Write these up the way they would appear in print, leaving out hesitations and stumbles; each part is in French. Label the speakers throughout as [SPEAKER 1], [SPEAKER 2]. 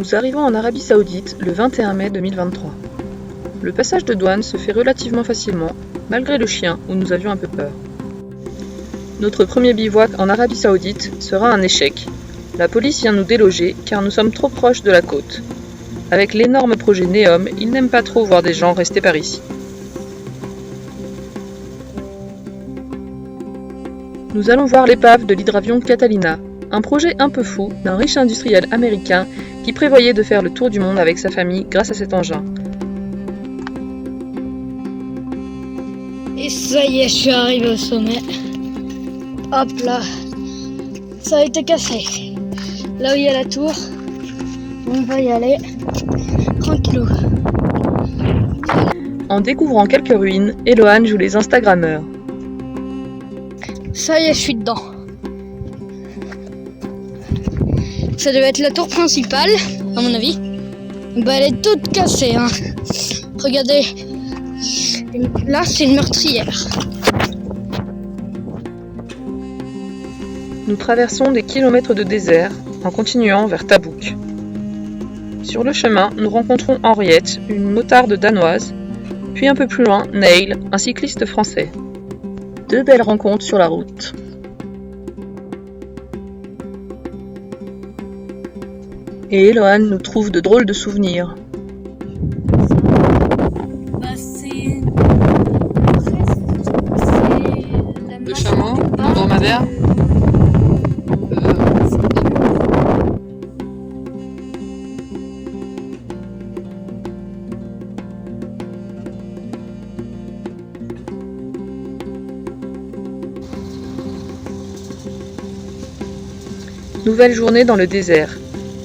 [SPEAKER 1] Nous arrivons en Arabie Saoudite le 21 mai 2023. Le passage de douane se fait relativement facilement, malgré le chien où nous avions un peu peur. Notre premier bivouac en Arabie Saoudite sera un échec. La police vient nous déloger car nous sommes trop proches de la côte. Avec l'énorme projet NEOM, ils n'aiment pas trop voir des gens rester par ici. Nous allons voir l'épave de l'hydravion Catalina, un projet un peu fou d'un riche industriel américain qui prévoyait de faire le tour du monde avec sa famille grâce à cet engin.
[SPEAKER 2] Et ça y est, je suis arrivé au sommet. Hop là, ça a été cassé. Là où il y a la tour, on va y aller tranquillou.
[SPEAKER 1] En découvrant quelques ruines, Eloane joue les Instagrammeurs.
[SPEAKER 2] Ça y est, je suis dedans. Ça devait être la tour principale, à mon avis. Bah, elle est toute cassée, hein. Regardez, là c'est une meurtrière.
[SPEAKER 1] Nous traversons des kilomètres de désert en continuant vers Tabouk. Sur le chemin, nous rencontrons Henriette, une motarde danoise, puis un peu plus loin, Neil, un cycliste français. Deux belles rencontres sur la route. Et Eloane nous trouve de drôles de souvenirs.
[SPEAKER 3] Le chameau, le dromadaire.
[SPEAKER 1] Nouvelle journée dans le désert.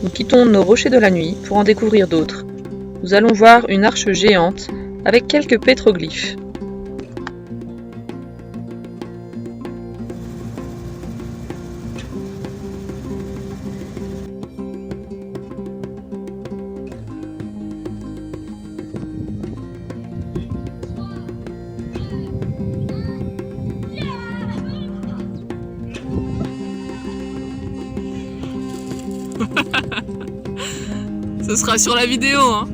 [SPEAKER 1] Nous quittons nos rochers de la nuit pour en découvrir d'autres. Nous allons voir une arche géante avec quelques pétroglyphes.
[SPEAKER 3] Ce sera sur la vidéo, hein.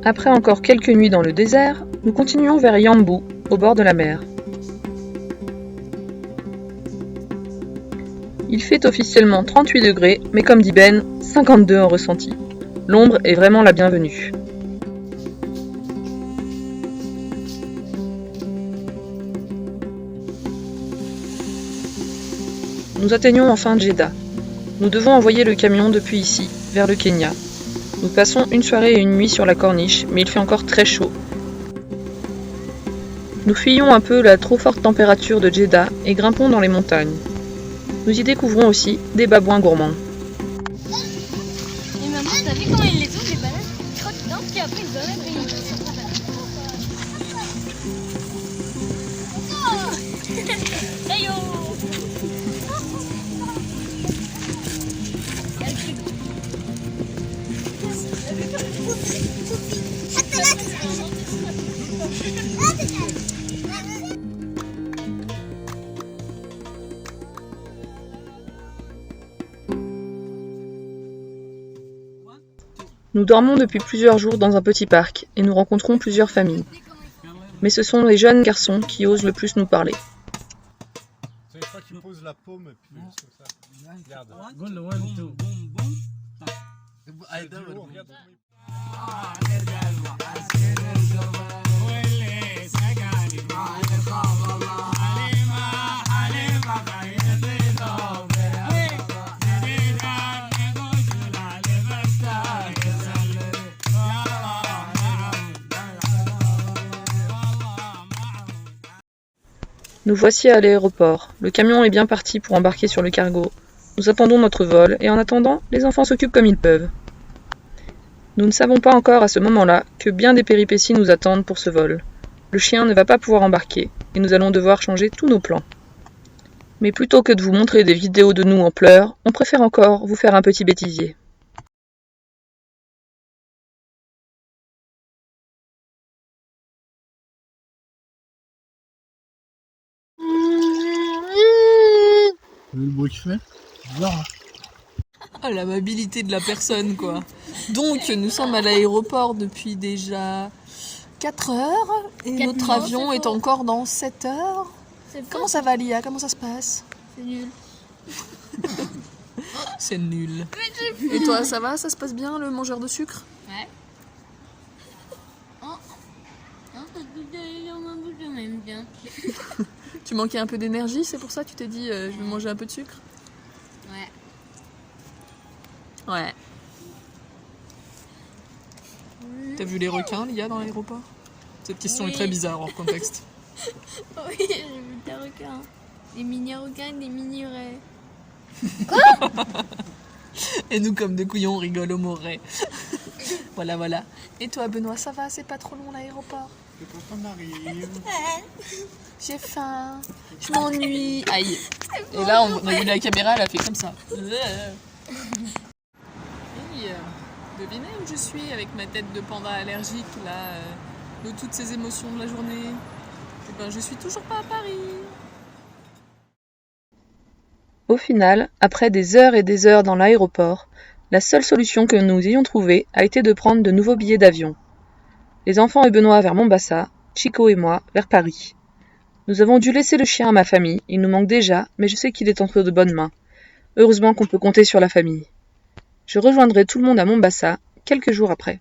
[SPEAKER 1] Après encore quelques nuits dans le désert, nous continuons vers Yambu, au bord de la mer. Il fait officiellement 38 degrés, mais comme dit Ben, 52 en ressenti. L'ombre est vraiment la bienvenue. Nous atteignons enfin Jeddah. Nous devons envoyer le camion depuis ici, vers le Kenya. Nous passons une soirée et une nuit sur la corniche, mais il fait encore très chaud. Nous fuyons un peu la trop forte température de Jeddah et grimpons dans les montagnes. Nous y découvrons aussi des babouins gourmands.
[SPEAKER 2] Et maman, t'as vu comment ils les ouvrent les bananes? Ils crottent dedans, puis après ils enlèvent et ils sortent la banane. Oh hey yo.
[SPEAKER 1] Nous dormons depuis plusieurs jours dans un petit parc et nous rencontrons plusieurs familles. Mais ce sont les jeunes garçons qui osent le plus nous parler.
[SPEAKER 4] C'est une fois qu'il pose la paume et puis juste comme ça. Regarde.
[SPEAKER 1] Nous voici à l'aéroport. Le camion est bien parti pour embarquer sur le cargo. Nous attendons notre vol et en attendant, les enfants s'occupent comme ils peuvent. Nous ne savons pas encore à ce moment-là que bien des péripéties nous attendent pour ce vol. Le chien ne va pas pouvoir embarquer et nous allons devoir changer tous nos plans. Mais plutôt que de vous montrer des vidéos de nous en pleurs, on préfère encore vous faire un petit bêtisier.
[SPEAKER 4] Vous avez le bruit qu'il fait? Bizarre, hein.
[SPEAKER 3] Ah, l'amabilité de la personne, quoi. Donc, nous sommes à l'aéroport depuis déjà 4 heures et notre avion est encore dans 7 heures. Comment ça va, Lia? Comment ça se passe?
[SPEAKER 2] C'est nul.
[SPEAKER 3] C'est nul. Et toi, ça va? Ça se passe bien, le mangeur de sucre?
[SPEAKER 2] Ouais. Oh, ça te fait dans ma bouche en même temps.
[SPEAKER 3] Tu manquais un peu d'énergie, c'est pour ça que tu t'es dit je vais manger un peu de sucre?
[SPEAKER 2] Ouais.
[SPEAKER 3] Ouais. T'as vu les requins, Lia, dans l'aéroport? Cette question est très bizarre hors contexte.
[SPEAKER 2] Oui, j'ai vu des requins. Des mini-requins et des mini-raies.
[SPEAKER 3] Et nous, comme des couillons, on rigole au mot ray. Voilà, voilà. Et toi, Benoît, ça va? C'est pas trop long l'aéroport?
[SPEAKER 4] C'est quand on arrive.
[SPEAKER 3] J'ai faim. Je m'ennuie. Aïe. Et là, on a vu la caméra, elle a fait comme ça. Hey, devinez où je suis avec ma tête de panda allergique, là, de toutes ces émotions de la journée? Eh ben, je suis toujours pas à Paris.
[SPEAKER 1] Au final, après des heures et des heures dans l'aéroport, la seule solution que nous ayons trouvée a été de prendre de nouveaux billets d'avion. Les enfants et Benoît vers Mombasa, Chico et moi vers Paris. Nous avons dû laisser le chien à ma famille, il nous manque déjà, mais je sais qu'il est entre de bonnes mains. Heureusement qu'on peut compter sur la famille. Je rejoindrai tout le monde à Mombasa quelques jours après.